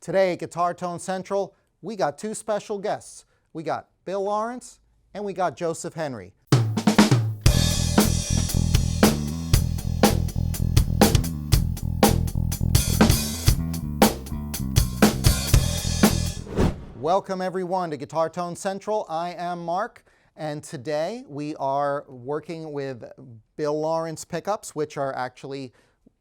Today at Guitar Tone Central, we got two special guests. We got Bill Lawrence and we got Joseph Henry. Welcome everyone to Guitar Tone Central. I am Mark, and today we are working with Bill Lawrence pickups, which are actually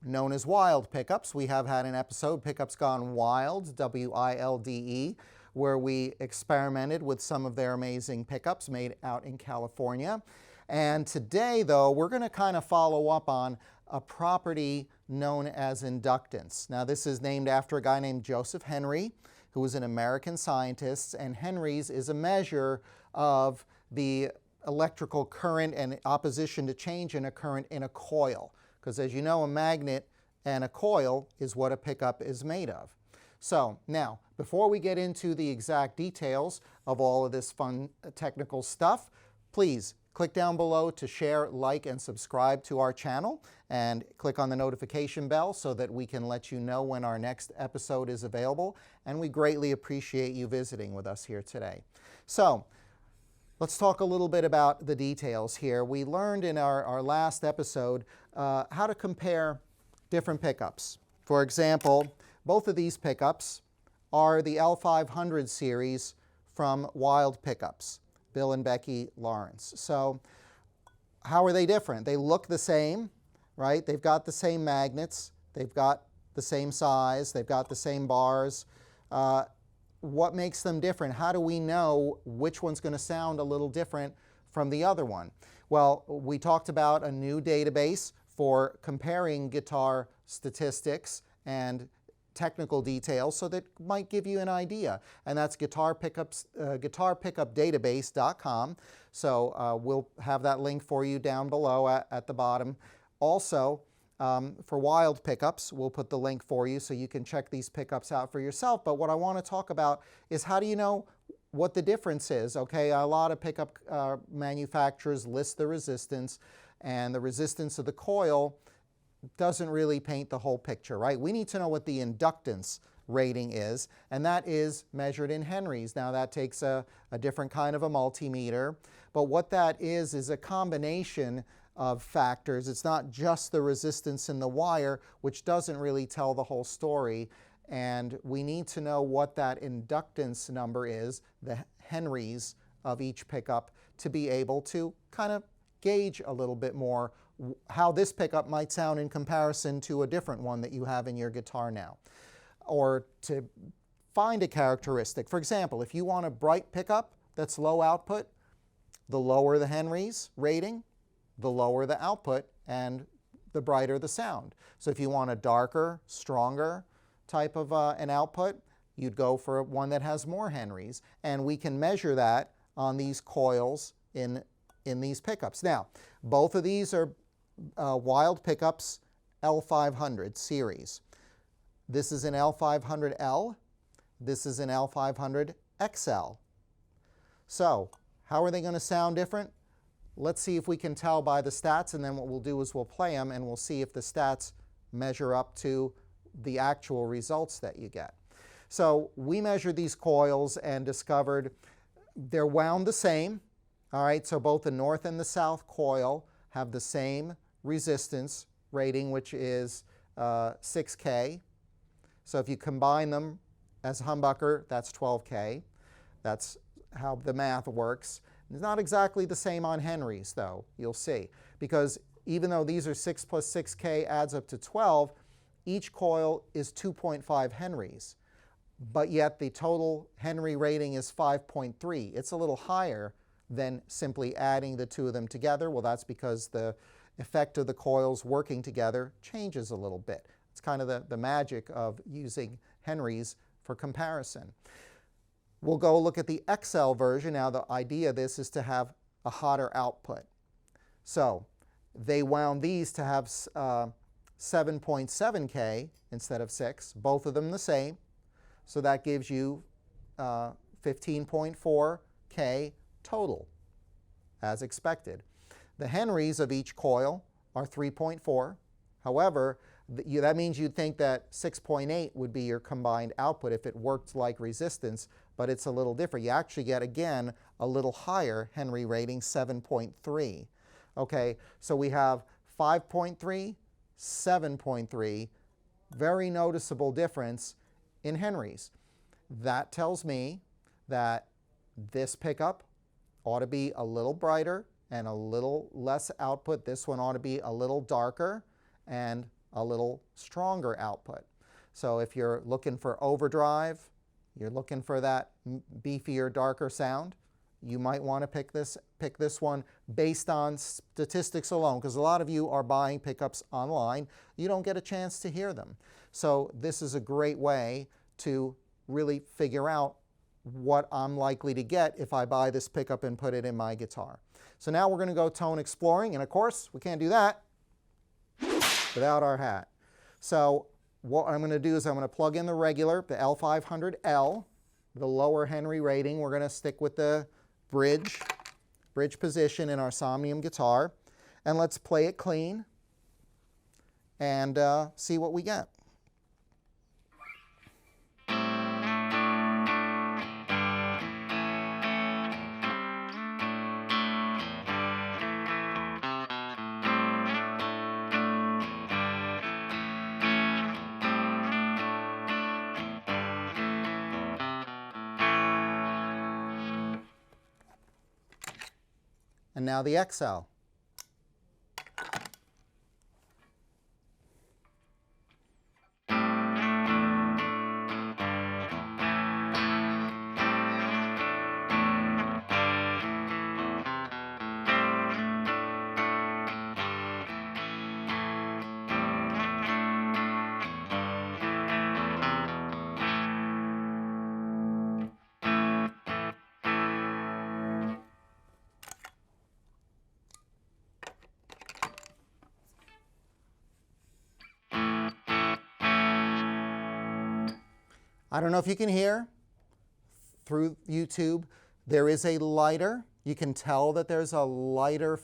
known as wild pickups. We have had an episode, Pickups Gone Wild, W-I-L-D-E, where we experimented with some of their amazing pickups made out in California. And today, though, we're going to kind of follow up on a property known as inductance. Now, this is named after a guy named Joseph Henry, who was an American scientist, and Henry's is a measure of the electrical current and opposition to change in a current in a coil. Because as you know, a magnet and a coil is what a pickup is made of. So now, before we get into the exact details of all of this fun technical stuff, please click down below to share, like, and subscribe to our channel, and click on the notification bell so that we can let you know when our next episode is available. And we greatly appreciate you visiting with us here today. So let's talk a little bit about the details here. We learned in our last episode how to compare different pickups. For example, both of these pickups are the L500 series from Wild Pickups, Bill and Becky Lawrence. So how are they different? They look the same, right? They've got the same magnets, they've got the same size, they've got the same bars. What makes them different? How do we know which one's going to sound a little different from the other one? Well, we talked about a new database for comparing guitar statistics and technical details, so that might give you an idea. And that's guitarpickupdatabase.com. So we'll have that link for you down below at the bottom. Also, for wild pickups, we'll put the link for you so you can check these pickups out for yourself. But what I want to talk about is, how do you know what the difference is? Okay, a lot of pickup manufacturers list the resistance, and the resistance of the coil doesn't really paint the whole picture, right? We need to know what the inductance rating is, and that is measured in Henry's. Now, that takes a different kind of a multimeter, but what that is a combination of factors. It's not just the resistance in the wire, which doesn't really tell the whole story, and we need to know what that inductance number is, the Henry's of each pickup, to be able to kind of gauge a little bit more how this pickup might sound in comparison to a different one that you have in your guitar now. Or to find a characteristic. For example, if you want a bright pickup that's low output, the lower the Henry's rating, the lower the output, and the brighter the sound. So if you want a darker, stronger type of an output, you'd go for one that has more Henry's. And we can measure that on these coils in these pickups. Now, both of these are Wild Pickups L500 series. This is an L500L. This is an L500XL. So, how are they going to sound different? Let's see if we can tell by the stats, and then what we'll do is we'll play them and we'll see if the stats measure up to the actual results that you get. So, we measured these coils and discovered they're wound the same. All right, so both the north and the south coil have the same resistance rating, which is 6K. So if you combine them as a humbucker, that's 12K. That's how the math works. It's not exactly the same on Henry's, though, you'll see. Because even though these are 6 plus 6K adds up to 12, each coil is 2.5 Henry's. But yet the total Henry rating is 5.3. It's a little higher than simply adding the two of them together. Well, that's because the effect of the coils working together changes a little bit. It's kind of the magic of using Henry's for comparison. We'll go look at the XL version. Now, the idea of this is to have a hotter output. So they wound these to have 7.7K instead of 6, both of them the same. So that gives you 15.4K total, as expected. The Henry's of each coil are 3.4. However, That means you'd think that 6.8 would be your combined output if it worked like resistance, but it's a little different. You actually get, again, a little higher Henry rating, 7.3. Okay, so we have 5.3, 7.3, very noticeable difference in Henrys. That tells me that this pickup ought to be a little brighter and a little less output. This one ought to be a little darker and a little stronger output. So if you're looking for overdrive, you're looking for that beefier, darker sound, you might want to pick this one based on statistics alone, because a lot of you are buying pickups online. You don't get a chance to hear them. So this is a great way to really figure out what I'm likely to get if I buy this pickup and put it in my guitar. So now we're going to go tone exploring, and of course we can't do that without our hat. So what I'm going to do is I'm going to plug in the regular, the L500L, the lower Henry rating. We're going to stick with the bridge position in our Somnium guitar, and let's play it clean and see what we get. And now the XL. I don't know if you can hear through YouTube. There is a lighter. You can tell that there's a lighter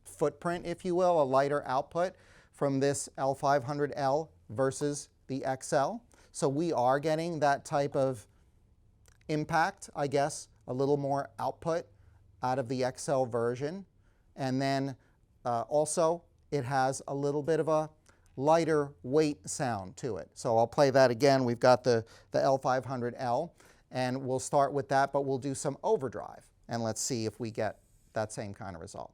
footprint, if you will, a lighter output from this L500L versus the XL. So we are getting that type of impact, I guess, a little more output out of the XL version. And then also it has a little bit of a lighter weight sound to it. So I'll play that again. We've got the L500L, and we'll start with that, but we'll do some overdrive, and let's see if we get that same kind of result.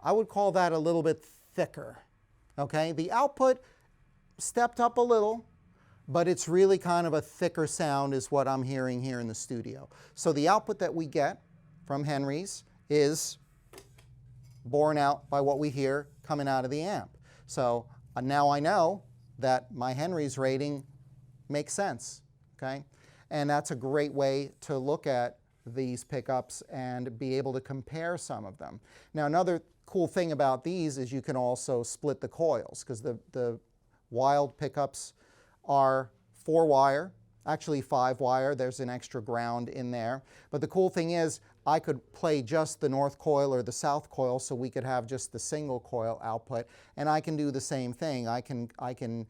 I would call that a little bit thicker. Okay, the output stepped up a little, but it's really kind of a thicker sound is what I'm hearing here in the studio. So the output that we get from Henry's is borne out by what we hear coming out of the amp. So now I know that my Henry's rating makes sense, okay? And that's a great way to look at these pickups and be able to compare some of them. Now another cool thing about these is you can also split the coils, because the Wild pickups are 4-wire, actually 5-wire. There's an extra ground in there. But the cool thing is I could play just the north coil or the south coil, so we could have just the single coil output, and I can do the same thing. I can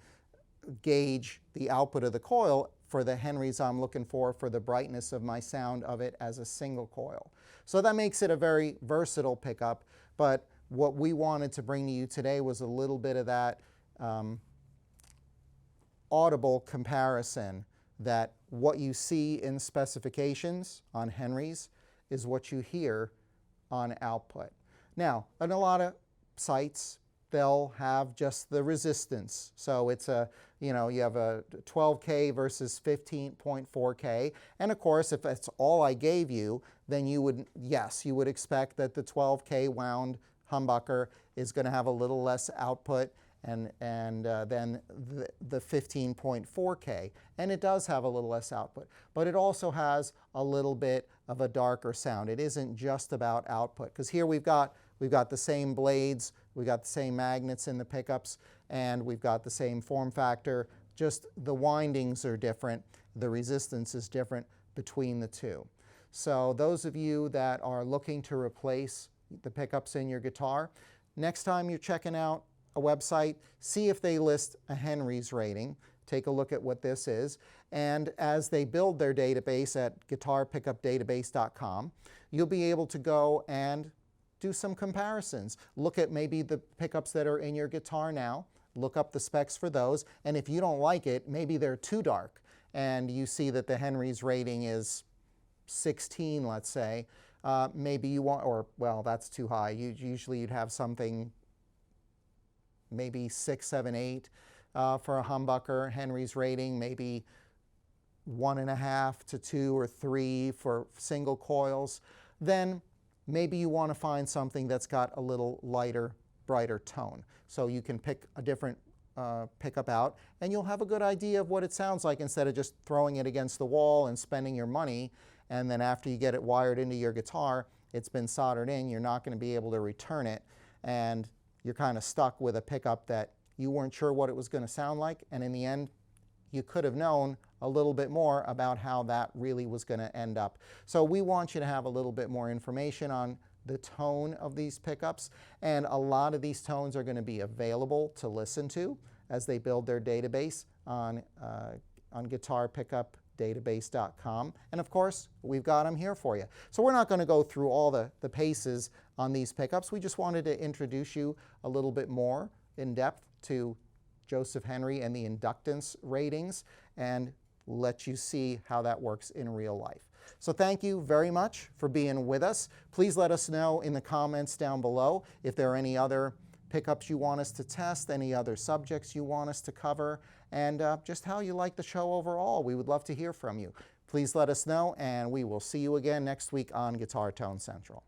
gauge the output of the coil for the Henrys I'm looking for the brightness of my sound of it as a single coil. So that makes it a very versatile pickup, but what we wanted to bring to you today was a little bit of that audible comparison, that what you see in specifications on Henrys is what you hear on output. Now, in a lot of sites, they'll have just the resistance. So it's you have a 12K versus 15.4K. And of course, if that's all I gave you, then you would expect that the 12K wound humbucker is going to have a little less output than the 15.4K. And it does have a little less output, but it also has a little bit of a darker sound. It isn't just about output, because here we've got the same blades, we've got the same magnets in the pickups, and we've got the same form factor, just the windings are different, the resistance is different between the two. So those of you that are looking to replace the pickups in your guitar, next time you're checking out a website, see if they list a Henries rating. Take a look at what this is. And as they build their database at guitarpickupdatabase.com, you'll be able to go and do some comparisons. Look at maybe the pickups that are in your guitar now, look up the specs for those, and if you don't like it, maybe they're too dark, and you see that the Henries rating is 16, let's say, maybe you want, or well, that's too high. Usually you'd have something maybe 6, 7, 8 for a humbucker. Henries rating maybe 1.5 to 2 or 3 for single coils. Then maybe you want to find something that's got a little lighter, brighter tone. So you can pick a different pickup out, and you'll have a good idea of what it sounds like instead of just throwing it against the wall and spending your money. And then after you get it wired into your guitar, it's been soldered in, you're not going to be able to return it. And you're kind of stuck with a pickup that you weren't sure what it was going to sound like. And in the end, you could have known a little bit more about how that really was going to end up. So we want you to have a little bit more information on the tone of these pickups. And a lot of these tones are going to be available to listen to as they build their database on guitarpickupdatabase.com. And of course, we've got them here for you. So we're not going to go through all the paces on these pickups. We just wanted to introduce you a little bit more in depth to Joseph Henry and the inductance ratings and let you see how that works in real life. So thank you very much for being with us. Please let us know in the comments down below if there are any other pickups you want us to test, any other subjects you want us to cover, and just how you like the show overall. We would love to hear from you. Please let us know, and we will see you again next week on Guitar Tone Central.